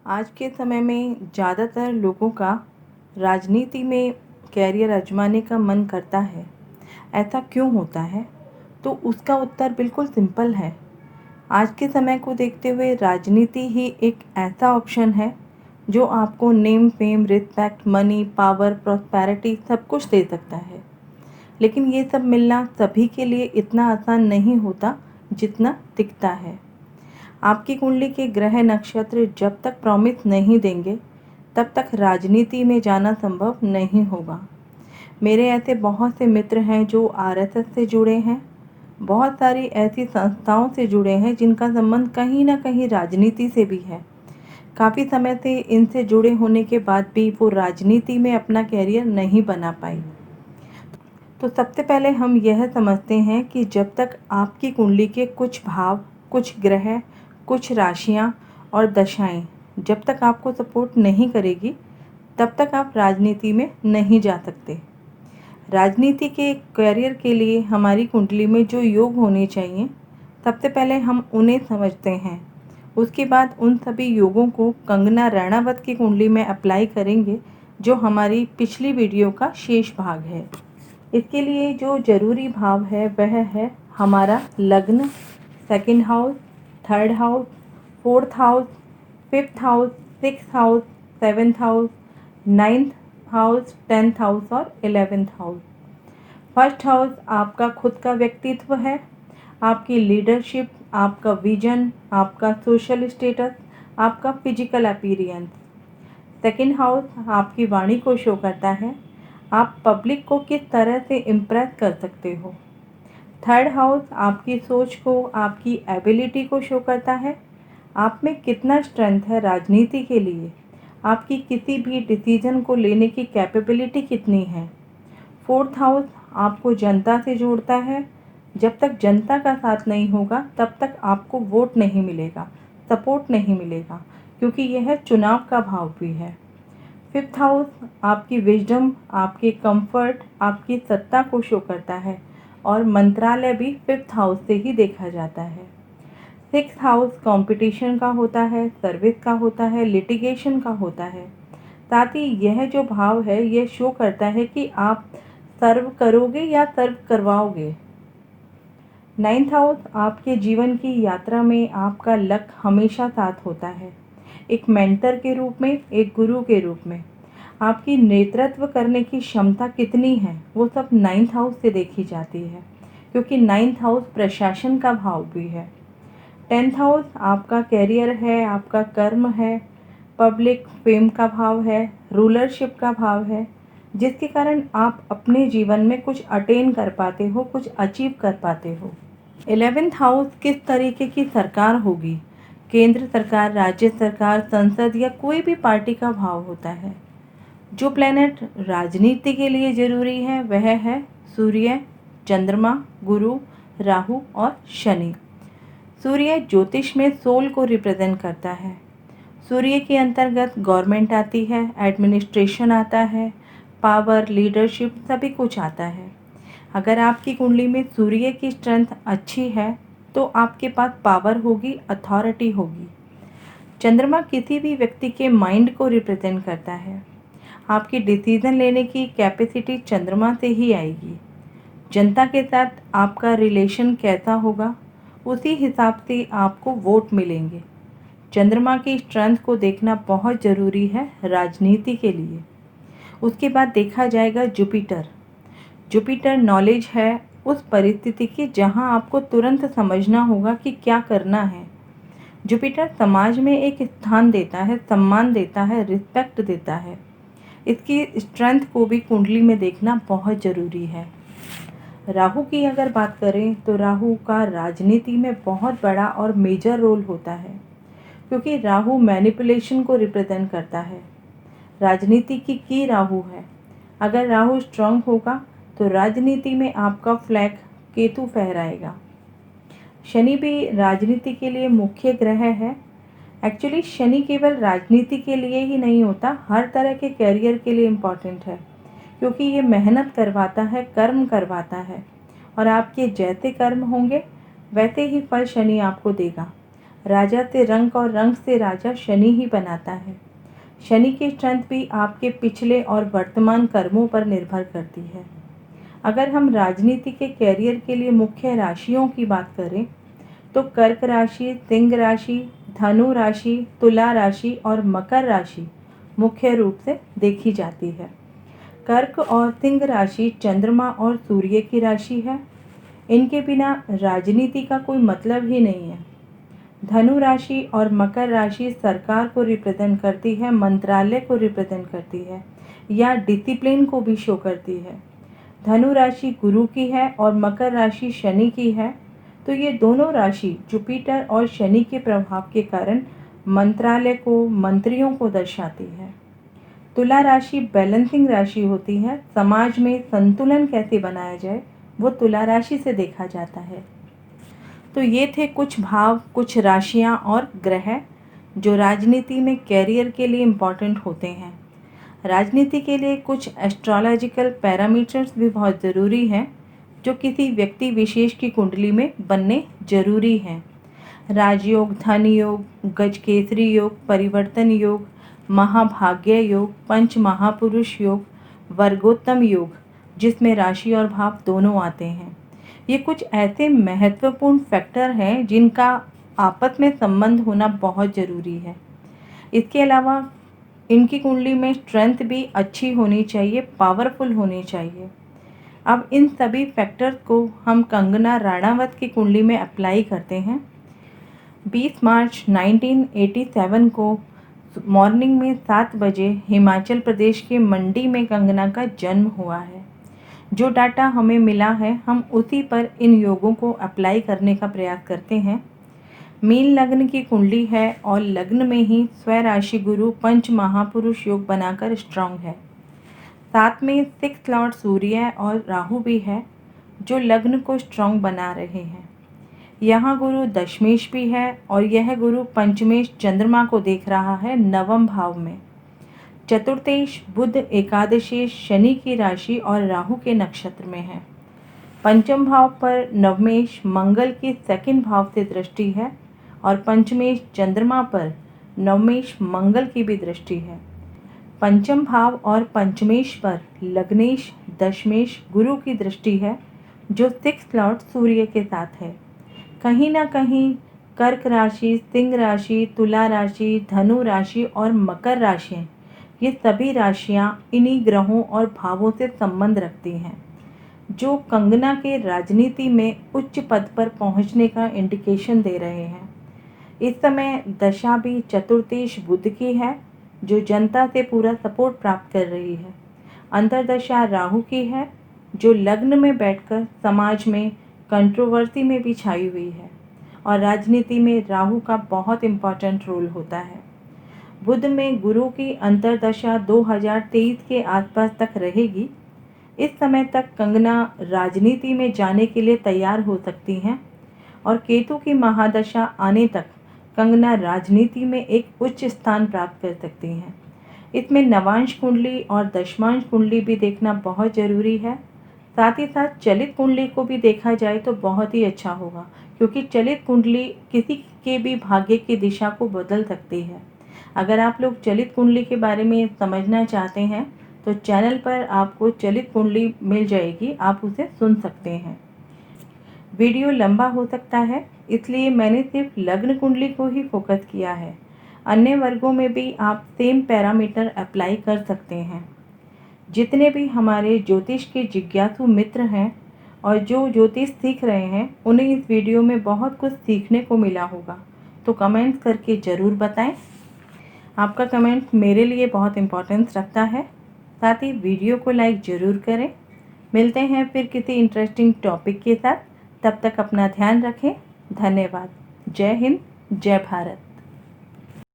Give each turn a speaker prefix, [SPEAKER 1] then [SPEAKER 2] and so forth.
[SPEAKER 1] आज के समय में ज़्यादातर लोगों का राजनीति में कैरियर आजमाने का मन करता है। ऐसा क्यों होता है? तो उसका उत्तर बिल्कुल सिंपल है। आज के समय को देखते हुए राजनीति ही एक ऐसा ऑप्शन है जो आपको name, fame, respect, money, power, prosperity सब कुछ दे सकता है। लेकिन ये सब मिलना सभी के लिए इतना आसान नहीं होता जितना दिखता है। आपकी कुंडली के ग्रह नक्षत्र जब तक प्रॉमिस नहीं देंगे तब तक राजनीति में जाना संभव नहीं होगा। मेरे ऐसे बहुत से मित्र हैं जो आरएसएस से जुड़े हैं, बहुत सारी ऐसी संस्थाओं से जुड़े हैं जिनका संबंध कहीं ना कहीं राजनीति से भी है। काफ़ी समय से इनसे जुड़े होने के बाद भी वो राजनीति में अपना कैरियर नहीं बना पाई। तो सबसे पहले हम यह समझते हैं कि जब तक आपकी कुंडली के कुछ भाव, कुछ ग्रह, कुछ राशियाँ और दशाएं जब तक आपको सपोर्ट नहीं करेगी तब तक आप राजनीति में नहीं जा सकते। राजनीति के करियर के लिए हमारी कुंडली में जो योग होने चाहिए, सबसे पहले हम उन्हें समझते हैं। उसके बाद उन सभी योगों को कंगना रणावत की कुंडली में अप्लाई करेंगे, जो हमारी पिछली वीडियो का शेष भाग है। इसके लिए जो ज़रूरी भाव है वह है हमारा लग्न, second house, third house, fourth house, fifth house, sixth house, seventh house, ninth house, 10th house और 11th हाउस। फर्स्ट हाउस आपका खुद का व्यक्तित्व है, आपकी लीडरशिप, आपका विजन, आपका सोशल स्टेटस, आपका फिजिकल अपीयरेंस। सेकंड हाउस आपकी वाणी को शो करता है, आप पब्लिक को किस तरह से इम्प्रेस कर सकते हो। थर्ड हाउस आपकी सोच को, आपकी एबिलिटी को शो करता है, आप में कितना स्ट्रेंथ है राजनीति के लिए, आपकी किसी भी डिसीजन को लेने की कैपेबिलिटी कितनी है। फोर्थ हाउस आपको जनता से जोड़ता है, जब तक जनता का साथ नहीं होगा तब तक आपको वोट नहीं मिलेगा, सपोर्ट नहीं मिलेगा, क्योंकि यह चुनाव का भाव भी है। फिफ्थ हाउस आपकी विजडम, आपके कंफर्ट, आपकी सत्ता को शो करता है और मंत्रालय भी फिफ्थ हाउस से ही देखा जाता है। सिक्स्थ हाउस कंपटीशन का होता है, सर्विस का होता है, लिटिगेशन का होता है। साथ ही यह जो भाव है यह शो करता है कि आप सर्व करोगे या सर्व करवाओगे। नाइन्थ हाउस आपके जीवन की यात्रा में आपका लक हमेशा साथ होता है, एक मेंटर के रूप में, एक गुरु के रूप में। आपकी नेतृत्व करने की क्षमता कितनी है वो सब नाइन्थ हाउस से देखी जाती है, क्योंकि नाइन्थ हाउस प्रशासन का भाव भी है। 10th हाउस आपका कैरियर है, आपका कर्म है, पब्लिक फेम का भाव है, रूलरशिप का भाव है, जिसके कारण आप अपने जीवन में कुछ अटेन कर पाते हो, कुछ अचीव कर पाते हो। 11th हाउस किस तरीके की सरकार होगी, केंद्र सरकार, राज्य सरकार, संसद या कोई भी पार्टी का भाव होता है। जो प्लैनेट राजनीति के लिए ज़रूरी है वह है सूर्य, चंद्रमा, गुरु, राहु और शनि। सूर्य ज्योतिष में सोल को रिप्रेजेंट करता है। सूर्य के अंतर्गत गवर्नमेंट आती है, एडमिनिस्ट्रेशन आता है, पावर, लीडरशिप सभी कुछ आता है। अगर आपकी कुंडली में सूर्य की स्ट्रेंथ अच्छी है तो आपके पास पावर होगी, अथॉरिटी होगी। चंद्रमा किसी भी व्यक्ति के माइंड को रिप्रेजेंट करता है। आपकी डिसीजन लेने की कैपेसिटी चंद्रमा से ही आएगी। जनता के साथ आपका रिलेशन कैसा होगा, उसी हिसाब से आपको वोट मिलेंगे। चंद्रमा की स्ट्रेंथ को देखना बहुत ज़रूरी है राजनीति के लिए। उसके बाद देखा जाएगा जुपिटर। जुपिटर नॉलेज है उस परिस्थिति की जहां आपको तुरंत समझना होगा कि क्या करना है। जुपिटर समाज में एक स्थान देता है, सम्मान देता है, रिस्पेक्ट देता है। इसकी स्ट्रेंथ को भी कुंडली में देखना बहुत ज़रूरी है। राहु की अगर बात करें तो राहु का राजनीति में बहुत बड़ा और मेजर रोल होता है, क्योंकि राहु मैनिपुलेशन को रिप्रेजेंट करता है। राजनीति की राहु है। अगर राहु स्ट्रांग होगा तो राजनीति में आपका फ्लैग केतु फहराएगा। शनि भी राजनीति के लिए मुख्य ग्रह है। एक्चुअली शनि केवल राजनीति के लिए ही नहीं होता, हर तरह के कैरियर के लिए इम्पॉर्टेंट है, क्योंकि ये मेहनत करवाता है, कर्म करवाता है, और आपके जैसे कर्म होंगे वैसे ही फल शनि आपको देगा। राजा से रंक और रंक से राजा शनि ही बनाता है। शनि की स्ट्रेंथ भी आपके पिछले और वर्तमान कर्मों पर निर्भर करती है। अगर हम राजनीति के कैरियर के लिए मुख्य राशियों की बात करें तो कर्क राशि, सिंह राशि, धनु राशि, तुला राशि और मकर राशि मुख्य रूप से देखी जाती है। कर्क और सिंह राशि चंद्रमा और सूर्य की राशि है। इनके बिना राजनीति का कोई मतलब ही नहीं है। धनु राशि और मकर राशि सरकार को रिप्रेजेंट करती है, मंत्रालय को रिप्रेजेंट करती है या डिसिप्लिन को भी शो करती है। धनु राशि गुरु की है और मकर राशि शनि की है, तो ये दोनों राशि जुपिटर और शनि के प्रभाव के कारण मंत्रालय को, मंत्रियों को दर्शाती है। तुला राशि बैलेंसिंग राशि होती है। समाज में संतुलन कैसे बनाया जाए वो तुला राशि से देखा जाता है। तो ये थे कुछ भाव, कुछ राशियाँ और ग्रह जो राजनीति में कैरियर के लिए इम्पॉर्टेंट होते हैं। राजनीति के लिए कुछ एस्ट्रोलॉजिकल पैरामीटर्स भी बहुत ज़रूरी हैं जो किसी व्यक्ति विशेष की कुंडली में बनने जरूरी हैं। राजयोग, धन योग, गजकेसरी योग, परिवर्तन योग, महाभाग्य योग, पंच महापुरुष योग, वर्गोत्तम योग जिसमें राशि और भाव दोनों आते हैं। ये कुछ ऐसे महत्वपूर्ण फैक्टर हैं जिनका आपस में संबंध होना बहुत ज़रूरी है। इसके अलावा इनकी कुंडली में स्ट्रेंथ भी अच्छी होनी चाहिए, पावरफुल होनी चाहिए। अब इन सभी फैक्टर्स को हम कंगना राणावत की कुंडली में अप्लाई करते हैं। 20 मार्च 1987 को मॉर्निंग में 7 बजे हिमाचल प्रदेश के मंडी में कंगना का जन्म हुआ है। जो डाटा हमें मिला है हम उसी पर इन योगों को अप्लाई करने का प्रयास करते हैं। मीन लग्न की कुंडली है और लग्न में ही स्वराशि गुरु पंच महापुरुष योग बनाकर स्ट्रांग है। साथ में 6 लॉर्ड सूर्य और राहु भी है जो लग्न को स्ट्रांग बना रहे हैं। यहाँ गुरु दशमेश भी है और यह गुरु पंचमेश चंद्रमा को देख रहा है नवम भाव में। चतुर्थेश बुध एकादशेश शनि की राशि और राहु के नक्षत्र में है। पंचम भाव पर नवमेश मंगल की सेकंड भाव से दृष्टि है और पंचमेश चंद्रमा पर नवमेश मंगल की भी दृष्टि है। पंचम भाव और पंचमेश पर लग्नेश दशमेश गुरु की दृष्टि है जो 6 लॉर्ड सूर्य के साथ है। कहीं ना कहीं कर्क राशि, सिंह राशि, तुला राशि, धनु राशि और मकर राशि, ये सभी राशियां इन्हीं ग्रहों और भावों से संबंध रखती हैं जो कंगना के राजनीति में उच्च पद पर पहुंचने का इंडिकेशन दे रहे हैं। इस समय दशा भी चतुर्थेश बुध की है जो जनता से पूरा सपोर्ट प्राप्त कर रही है। अंतर्दशा राहु की है जो लग्न में बैठकर समाज में कंट्रोवर्सी में भी छाई हुई है और राजनीति में राहु का बहुत इम्पोर्टेंट रोल होता है। बुध में गुरु की अंतर्दशा 2023 के आसपास तक रहेगी। इस समय तक कंगना राजनीति में जाने के लिए तैयार हो सकती हैं और केतु की महादशा आने तक कंगना राजनीति में एक उच्च स्थान प्राप्त कर सकती हैं। इसमें नवांश कुंडली और दशमांश कुंडली भी देखना बहुत ज़रूरी है। साथ ही साथ चलित कुंडली को भी देखा जाए तो बहुत ही अच्छा होगा क्योंकि चलित कुंडली किसी के भी भाग्य की दिशा को बदल सकती है। अगर आप लोग चलित कुंडली के बारे में समझना चाहते हैं तो चैनल पर आपको चलित कुंडली मिल जाएगी, आप उसे सुन सकते हैं। वीडियो लंबा हो सकता है इसलिए मैंने सिर्फ लग्न कुंडली को ही फोकस किया है। अन्य वर्गों में भी आप सेम पैरामीटर अप्लाई कर सकते हैं। जितने भी हमारे ज्योतिष के जिज्ञासु मित्र हैं और जो ज्योतिष सीख रहे हैं उन्हें इस वीडियो में बहुत कुछ सीखने को मिला होगा, तो कमेंट्स करके ज़रूर बताएं। आपका कमेंट मेरे लिए बहुत इम्पोर्टेंस रखता है। साथ ही वीडियो को लाइक ज़रूर करें। मिलते हैं फिर किसी इंटरेस्टिंग टॉपिक के साथ। तब तक अपना ध्यान रखें। धन्यवाद। जय हिंद, जय भारत।